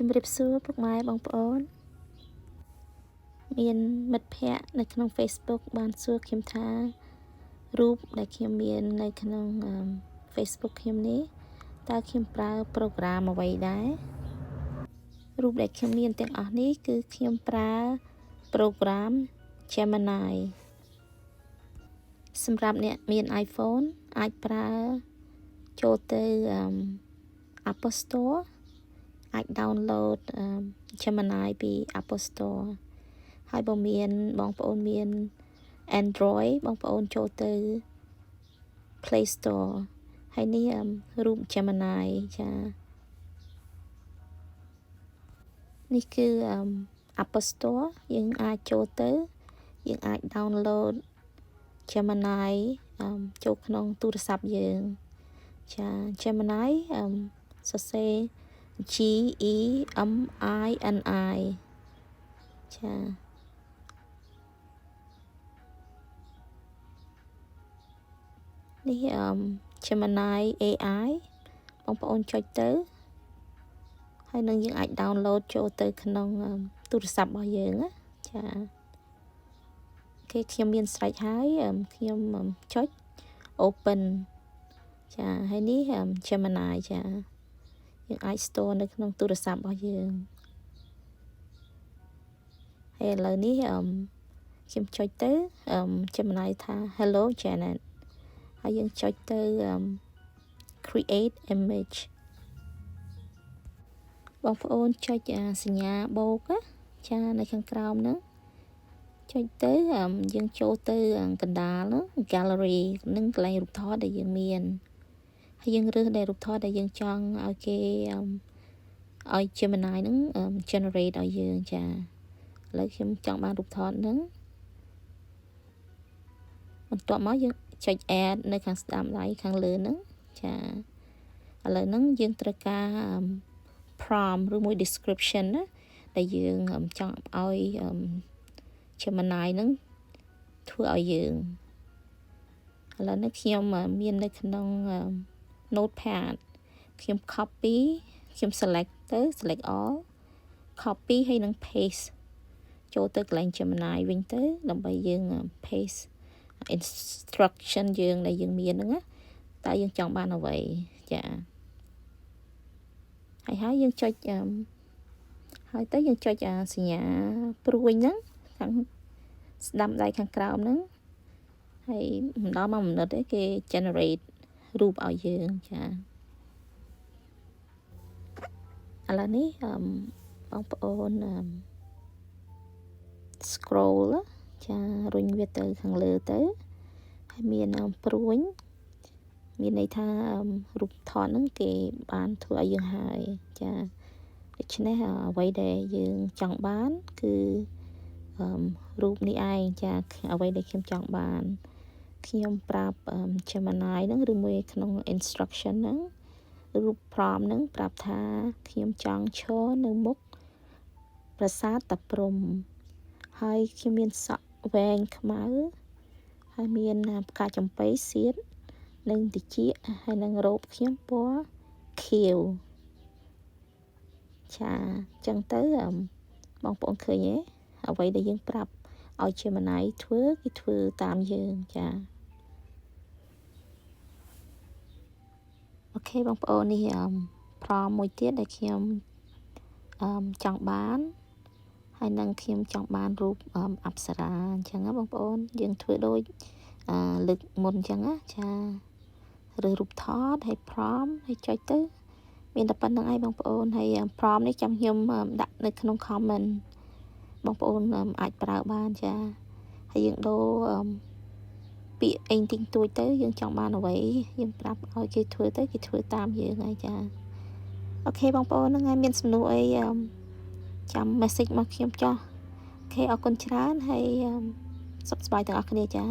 ជំរាបសួរពុកម៉ែបងប្អូនមានមិត្តភ័ក្តិនៅក្នុង Facebook បានសួរខ្ញុំថារូបដែលខ្ញុំមាននៅក្នុង Facebook ខ្ញុំនេះតើខ្ញុំប្រើ program អ្វីដែររូបដែលខ្ញុំមានទាំងអស់នេះគឺខ្ញុំប្រើ program Gemini សម្រាប់អ្នកមាន iPhone អាចប្រើចូលទៅ Apple Store អាច download Gemini ពី Apple Store ហើយបើមានបងប្អូនមាន Android បងប្អូនចូលទៅ Play Store ហើយនេះរូប Gemini ចានេះគឺ Apple Store យើងអាចចូលទៅយើងអាច download Gemini ចូលក្នុងទូរស័ព្ទយើងចា Gemini សរសេរ Gemini ចានេះ Gemini AI បងប្អូនចុចទៅហើយនឹងយើងអាច download ចូលទៅក្នុងទូរស័ព្ទរបស់យើងណាចាខ្ញុំមានស្រេចហើយខ្ញុំចុច open ចាហើយនេះ Gemini ចាយើងអាច store នៅក្នុងទូរស័ព្ទរបស់យើងហើយឥឡូវនេះខ្ញុំចុចទៅ Gemini ថា Hello Janet ហើយយើងចុចទៅ create image បងប្អូនចុចសញ្ញាបូកចានៅខាងក្រោមហ្នឹងចុចទៅយើងចូលទៅកណ្ដាលហ្នឹង gallery នឹងកន្លែងរូបថតដែលយើងមានហើយយើងរើសដែលរូបថតដែលយើងចង់ឲ្យគេឲ្យ Gemini ហ្នឹង generate ឲ្យយើងចាឥឡូវខ្ញុំចង់បានរូបថតហ្នឹងបន្ទាប់មកយើងចុច add នៅខាងស្ដាំដៃខាងលើហ្នឹងចាឥឡូវហ្នឹងយើងត្រូវការ prompt ឬមួយ description ណាដែលយើងចង់ឲ្យ Gemini ហ្នឹងធ្វើឲ្យយើងឥឡូវនេះខ្ញុំមាននៅក្នុង notepad ខ្ញុំ copy ខ្ញុំ select ទៅ select all copy ហើយនឹង paste ចូលទៅកន្លែង Gemini វិញទៅដើម្បីយើង paste instruction យើងដែលយើងមានហ្នឹងណាតើយើងចង់បានអ្វីចាហើយយើងចុចហើយទៅយើងចុចសញ្ញាព្រួយហ្នឹងខាងស្ដាំដៃខាងក្រោមហ្នឹងហើយមិនដល់1 minuteទេគេ generate រូបឲ្យយើងចាឥឡូវនេះបងប្អូនscroll ចារុញវាទៅខាងលើទៅហើយមានព្រួយមានន័យថារូបថតហ្នឹងគេបានធ្វើឲ្យយើងហើយចាដូច្នេះអ្វីដែលយើងចង់បានគឺរូបនេះឯងចាអ្វីដែលខ្ញុំចង់បានខ្ញុំប្រាប់ Gemini ហ្នឹងឬមួយក្នុង instruction ហ្នឹងរូប prompt ហ្នឹងប្រាប់ថាខ្ញុំចង់ឈរនៅមុខប្រាសាទតាព្រហ្មហើយខ្ញុំមានសក់វែងខ្មៅហើយមានផ្កាចំប៉ីសៀតនិងតិចហើយនឹងរ៉ូបខ្ញុំពណ៌ខៀវចាអញ្ចឹងទៅបងប្អូនឃើញទេអ្វីដែលយើងប្រាប់ឲ្យ Gemini ធ្វើគេធ្វើតាមយើងចាអូខេបងប្អូននេះprompt មួយទៀតដែលខ្ញុំចង់បានហើយនឹងខ្ញុំចង់បានរូបអប្សរាអញ្ចឹងណាបងប្អូនយើងធ្វើដូចលើកមុនអញ្ចឹងណាចាឬរូបថតហើយ prompt ហើយចុចទៅមានតែប៉ុណ្្នឹងឯងបងប្អូនហើយ prompt នេះចាំខ្ញុំដាក់នៅក្នុង comment បងប្អូនអាចប្រើបានចាហើយយើងដូរពាក្យអីតិចតួចទៅយើងចង់បានអ្វីយើងប្រាប់ឲ្យគេធ្វើទៅគេធ្វើតាមយើងហើយចាអូខេបងប្អូនហ្នឹងហើយមានសំណួរអីចាំ message មកខ្ញុំចោះអូខេអរគុណច្រើនហើយសុខសប្បាយទាំងអស់គ្នាចា